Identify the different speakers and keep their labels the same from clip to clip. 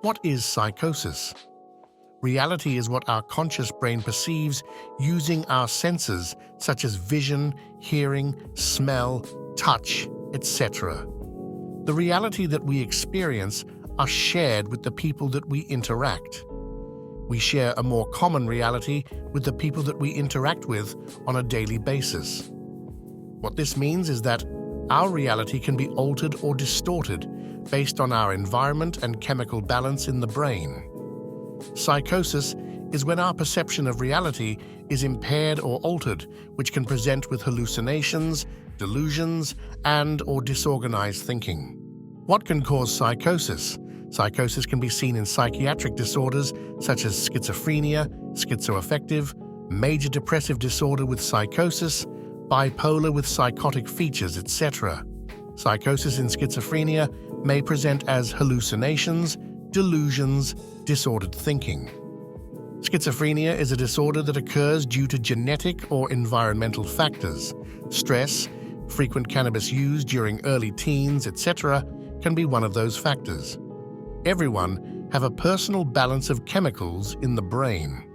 Speaker 1: What is psychosis? Reality is what our conscious brain perceives using our senses, such as vision, hearing, smell, touch, etc. The reality that we experience are shared with the people that we interact. We share a more common reality with the people that we interact with on a daily basis. What this means is that our reality can be altered or distorted based on our environment and chemical balance in the brain. Psychosis is when our perception of reality is impaired or altered, which can present with hallucinations, delusions, and/or disorganized thinking. What can cause psychosis? Psychosis can be seen in psychiatric disorders such as schizophrenia, schizoaffective, major depressive disorder with psychosis, bipolar with psychotic features, etc. Psychosis in schizophrenia may present as hallucinations, delusions, disordered thinking. Schizophrenia is a disorder that occurs due to genetic or environmental factors. Stress, frequent cannabis use during early teens, etc., can be one of those factors. Everyone have a personal balance of chemicals in the brain.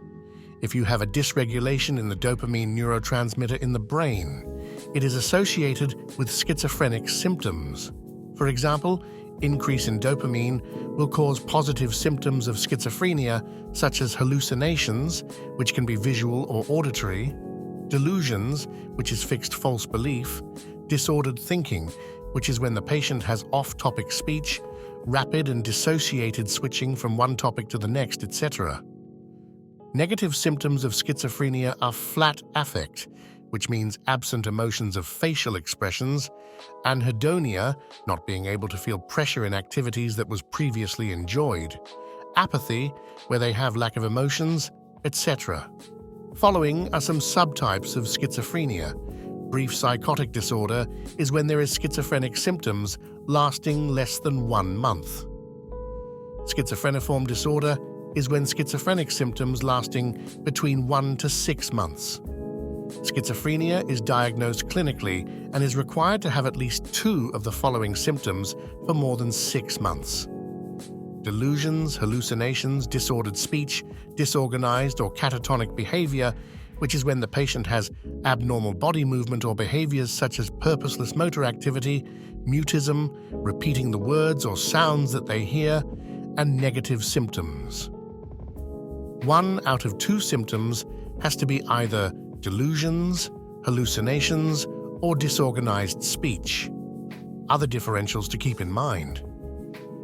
Speaker 1: If you have a dysregulation in the dopamine neurotransmitter in the brain, it is associated with schizophrenic symptoms. For example, increase in dopamine will cause positive symptoms of schizophrenia, such as hallucinations, which can be visual or auditory, delusions, which is fixed false belief, disordered thinking, which is when the patient has off-topic speech, rapid and dissociated switching from one topic to the next, etc. Negative symptoms of schizophrenia are flat affect, which means absent emotions of facial expressions, anhedonia, not being able to feel pressure in activities that was previously enjoyed, apathy, where they have lack of emotions, etc. Following are some subtypes of schizophrenia. Brief psychotic disorder is when there is schizophrenic symptoms lasting less than 1 month. Schizophreniform disorder is when schizophrenic symptoms lasting between 1 to 6 months. Schizophrenia is diagnosed clinically and is required to have at least 2 of the following symptoms for more than 6 months. Delusions, hallucinations, disordered speech, disorganized or catatonic behavior, which is when the patient has abnormal body movement or behaviors such as purposeless motor activity, mutism, repeating the words or sounds that they hear, and negative symptoms. 1 out of 2 symptoms has to be either delusions, hallucinations, or disorganized speech. Other differentials to keep in mind.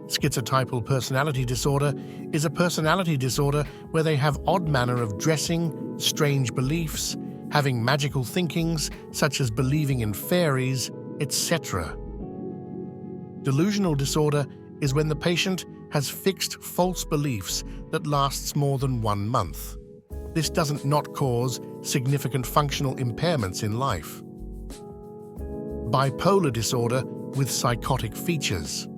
Speaker 1: Schizotypal personality disorder is a personality disorder where they have odd manner of dressing, strange beliefs, having magical thinkings such as believing in fairies, etc. Delusional disorder is when the patient has fixed false beliefs that lasts more than 1 month. This doesn't not cause significant functional impairments in life. Bipolar disorder with psychotic features.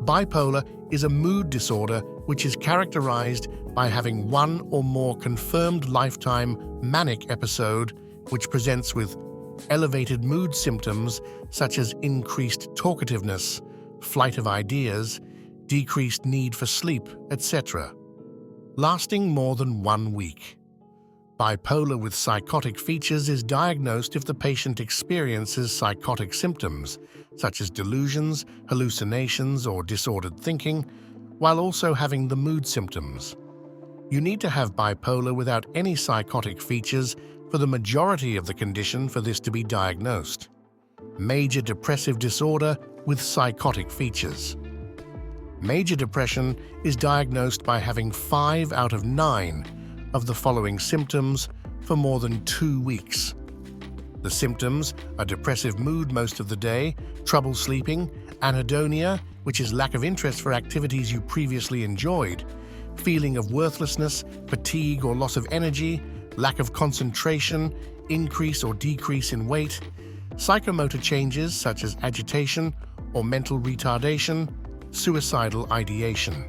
Speaker 1: Bipolar is a mood disorder which is characterized by having 1 or more confirmed lifetime manic episode which presents with elevated mood symptoms such as increased talkativeness, flight of ideas, decreased need for sleep, etc., lasting more than 1 week. Bipolar with psychotic features is diagnosed if the patient experiences psychotic symptoms, such as delusions, hallucinations, or disordered thinking, while also having the mood symptoms. You need to have bipolar without any psychotic features for the majority of the condition for this to be diagnosed. Major depressive disorder with psychotic features. Major depression is diagnosed by having 5 out of 9 of the following symptoms for more than 2 weeks. The symptoms are depressive mood most of the day, trouble sleeping, anhedonia, which is lack of interest for activities you previously enjoyed, feeling of worthlessness, fatigue or loss of energy, lack of concentration, increase or decrease in weight, psychomotor changes such as agitation or mental retardation, suicidal ideation.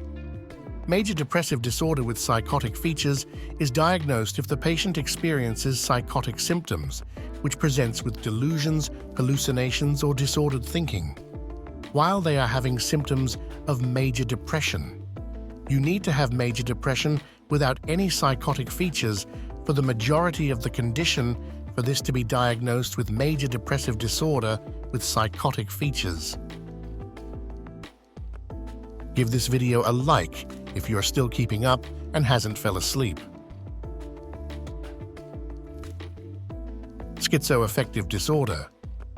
Speaker 1: Major depressive disorder with psychotic features is diagnosed if the patient experiences psychotic symptoms, which presents with delusions, hallucinations, or disordered thinking, while they are having symptoms of major depression. You need to have major depression without any psychotic features for the majority of the condition for this to be diagnosed with major depressive disorder with psychotic features. Give this video a like if you are still keeping up and hasn't fell asleep. Schizoaffective disorder.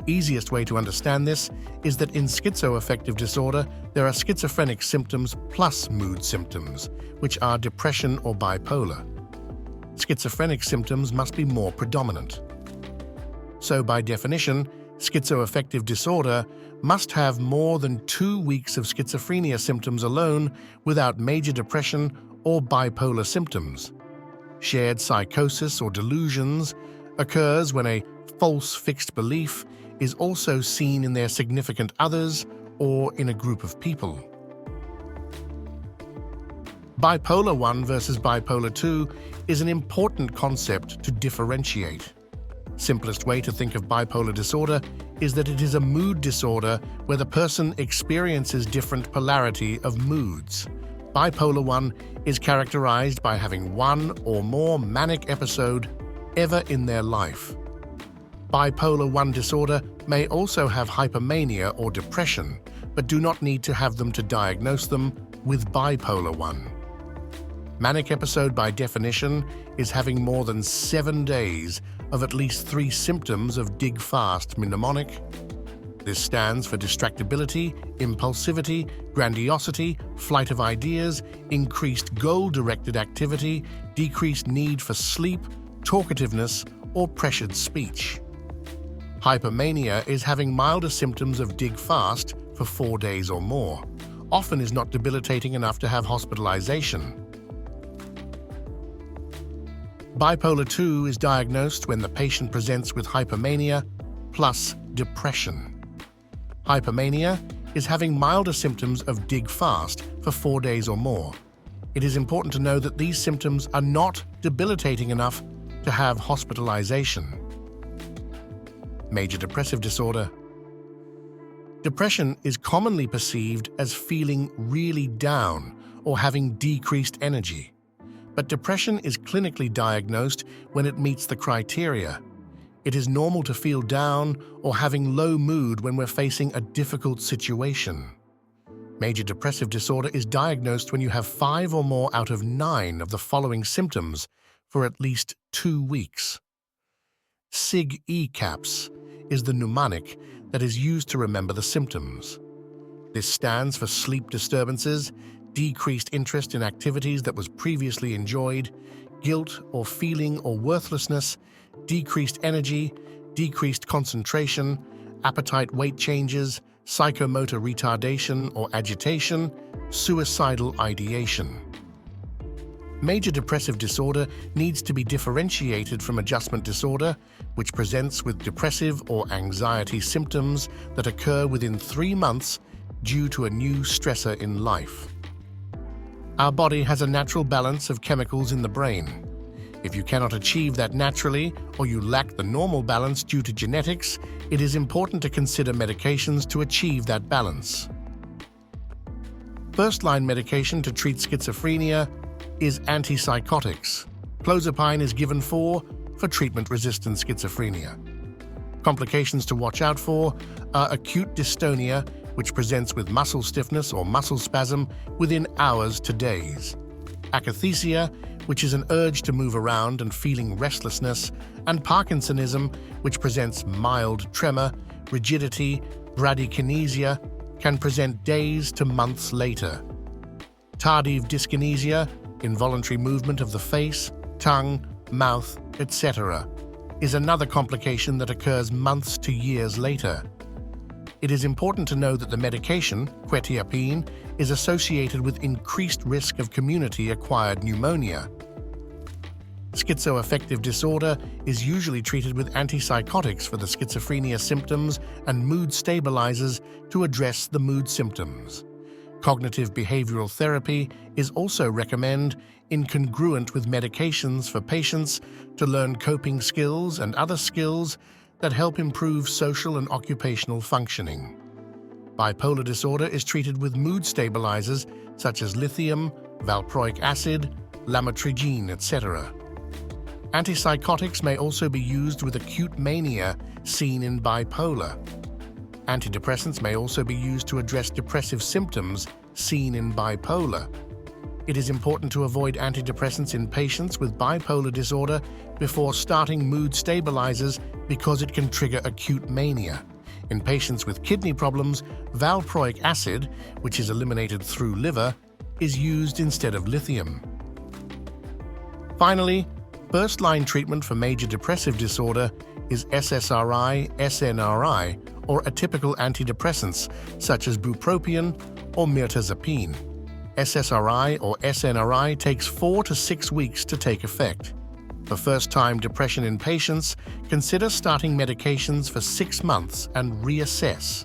Speaker 1: Easiest way to understand this is that in schizoaffective disorder, there are schizophrenic symptoms plus mood symptoms, which are depression or bipolar. Schizophrenic symptoms must be more predominant. So by definition, schizoaffective disorder must have more than 2 weeks of schizophrenia symptoms alone without major depression or bipolar symptoms. Shared psychosis or delusions occurs when a false fixed belief is also seen in their significant others or in a group of people. Bipolar 1 versus bipolar 2 is an important concept to differentiate. Simplest way to think of bipolar disorder is that it is a mood disorder where the person experiences different polarity of moods. Bipolar 1 is characterized by having one or more manic episode ever in their life. Bipolar 1 disorder may also have hypomania or depression, but do not need to have them to diagnose them with bipolar 1. Manic episode, by definition, is having more than 7 days of at least 3 symptoms of dig-fast mnemonic. This stands for distractibility, impulsivity, grandiosity, flight of ideas, increased goal-directed activity, decreased need for sleep, talkativeness, or pressured speech. Hypomania is having milder symptoms of dig-fast for 4 days or more, often is not debilitating enough to have hospitalization. Bipolar 2 is diagnosed when the patient presents with hypomania plus depression. Hypomania is having milder symptoms of dig-fast for 4 days or more. It is important to know that these symptoms are not debilitating enough to have hospitalization. Major depressive disorder. Depression is commonly perceived as feeling really down or having decreased energy. But depression is clinically diagnosed when it meets the criteria. It is normal to feel down or having low mood when we're facing a difficult situation. Major depressive disorder is diagnosed when you have 5 or more out of 9 of the following symptoms for at least 2 weeks. SIG-E-CAPS is the mnemonic that is used to remember the symptoms. This stands for sleep disturbances, decreased interest in activities that was previously enjoyed, guilt or feeling or worthlessness, decreased energy, decreased concentration, appetite weight changes, psychomotor retardation or agitation, suicidal ideation. Major depressive disorder needs to be differentiated from adjustment disorder, which presents with depressive or anxiety symptoms that occur within 3 months due to a new stressor in life. Our body has a natural balance of chemicals in the brain. If you cannot achieve that naturally, or you lack the normal balance due to genetics, it is important to consider medications to achieve that balance. First-line medication to treat schizophrenia is antipsychotics. Clozapine is given for treatment-resistant schizophrenia. Complications to watch out for are acute dystonia, which presents with muscle stiffness or muscle spasm within hours to days, akathisia, which is an urge to move around and feeling restlessness, and Parkinsonism, which presents mild tremor, rigidity, bradykinesia, can present days to months later. Tardive dyskinesia, involuntary movement of the face, tongue, mouth, etc., is another complication that occurs months to years later. It is important to know that the medication, quetiapine, is associated with increased risk of community-acquired pneumonia. Schizoaffective disorder is usually treated with antipsychotics for the schizophrenia symptoms and mood stabilizers to address the mood symptoms. Cognitive behavioral therapy is also recommended incongruent with medications for patients to learn coping skills and other skills that help improve social and occupational functioning. Bipolar disorder is treated with mood stabilizers such as lithium, valproic acid, lamotrigine, etc. Antipsychotics may also be used with acute mania seen in bipolar. Antidepressants may also be used to address depressive symptoms seen in bipolar. It is important to avoid antidepressants in patients with bipolar disorder before starting mood stabilizers because it can trigger acute mania. In patients with kidney problems, valproic acid, which is eliminated through liver, is used instead of lithium. Finally, first-line treatment for major depressive disorder is SSRI, SNRI, or atypical antidepressants such as bupropion or mirtazapine. SSRI or SNRI takes 4 to 6 weeks to take effect. For first-time depression in patients, consider starting medications for 6 months and reassess.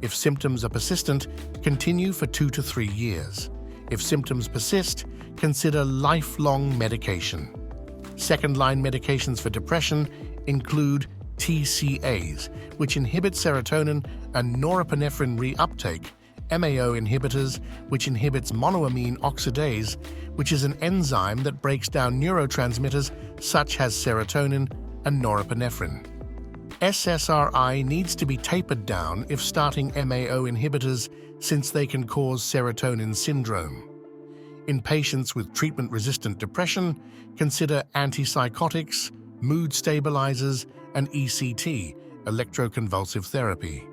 Speaker 1: If symptoms are persistent, continue for 2 to 3 years. If symptoms persist, consider lifelong medication. Second-line medications for depression include TCAs, which inhibit serotonin and norepinephrine reuptake, MAO inhibitors, which inhibits monoamine oxidase, which is an enzyme that breaks down neurotransmitters such as serotonin and norepinephrine. SSRI needs to be tapered down if starting MAO inhibitors since they can cause serotonin syndrome. In patients with treatment-resistant depression, consider antipsychotics, mood stabilizers, and ECT, electroconvulsive therapy.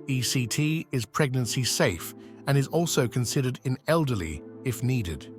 Speaker 1: ECT is pregnancy safe and is also considered in elderly if needed.